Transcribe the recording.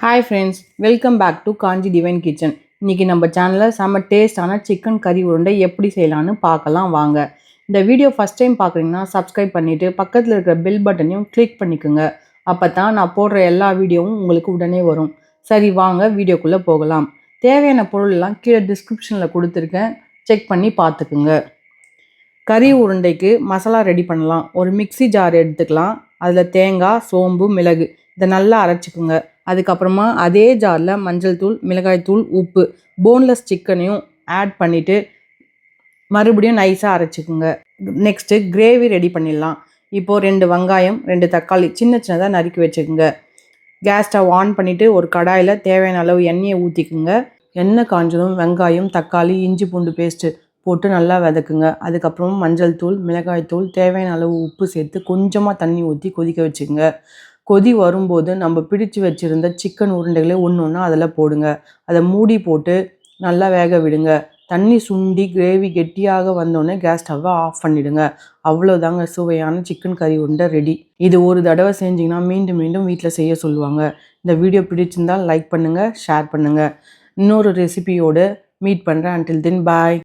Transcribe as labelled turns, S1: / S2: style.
S1: Hi friends, welcome back to Kanchi divine kitchen. இன்றைக்கி நம்ம சேனலில் செம்ம டேஸ்டான சிக்கன் கறி உருண்டை எப்படி செய்யலான்னு பார்க்கலாம் வாங்க. இந்த வீடியோ ஃபஸ்ட் டைம் பார்க்குறீங்கன்னா சப்ஸ்கிரைப் பண்ணிவிட்டு பக்கத்தில் இருக்கிற பெல் பட்டனையும் கிளிக் பண்ணிக்கோங்க. அப்போ தான் நான் போடுற எல்லா வீடியோவும் உங்களுக்கு உடனே வரும். சரி வாங்க வீடியோக்குள்ளே போகலாம். தேவையான பொருளெல்லாம் கீழே டிஸ்கிரிப்ஷனில் கொடுத்துருக்கேன், செக் பண்ணி பார்த்துக்குங்க. கறி உருண்டைக்கு மசாலா ரெடி பண்ணலாம். ஒரு மிக்ஸி ஜார் எடுத்துக்கலாம். அதில் தேங்காய், சோம்பு, மிளகு இதை நல்லா அரைச்சிக்குங்க. அதுக்கப்புறமா அதே ஜாரில் மஞ்சள் தூள், மிளகாய் தூள், உப்பு, போன்லெஸ் சிக்கனையும் ஆட் பண்ணிவிட்டு மறுபடியும் நைஸாக அரைச்சிக்குங்க. நெக்ஸ்ட்டு கிரேவி ரெடி பண்ணிடலாம். இப்போது 2 வெங்காயம், 2 தக்காளி சின்னதாக நறுக்கி வச்சுக்கோங்க. கேஸ் ஸ்டவ் ஆன் பண்ணிவிட்டு ஒரு கடாயில் தேவையான அளவு எண்ணெயை ஊற்றிக்குங்க. எண்ணெய் காஞ்சதும் வெங்காயம், தக்காளி, இஞ்சி பூண்டு பேஸ்ட்டு போட்டு நல்லா வதக்குங்க. அதுக்கப்புறம் மஞ்சள் தூள், மிளகாய் தூள், தேவையான அளவு உப்பு சேர்த்து கொஞ்சமாக தண்ணி ஊற்றி கொதிக்க வச்சுக்கோங்க. கொதி வரும்போது நம்ம பிடிச்சு வச்சுருந்த சிக்கன் உருண்டைகளை ஒன்று ஒன்றா அதில் போடுங்க. அதை மூடி போட்டு நல்லா வேக விடுங்க. தண்ணி சுண்டி கிரேவி கெட்டியாக வந்தோடனே கேஸ் ஸ்டவ்வை ஆஃப் பண்ணிவிடுங்க. அவ்வளோதாங்க, சுவையான சிக்கன் கறி உருண்டை ரெடி. இது ஒரு தடவை செஞ்சிங்கன்னா மீண்டும் மீண்டும் வீட்டில் செய்ய சொல்லுவாங்க. இந்த வீடியோ பிடிச்சிருந்தால் லைக் பண்ணுங்கள், ஷேர் பண்ணுங்கள். இன்னொரு ரெசிபியோடு மீட் பண்ணுறேன். அன்டில் தென் பாய்.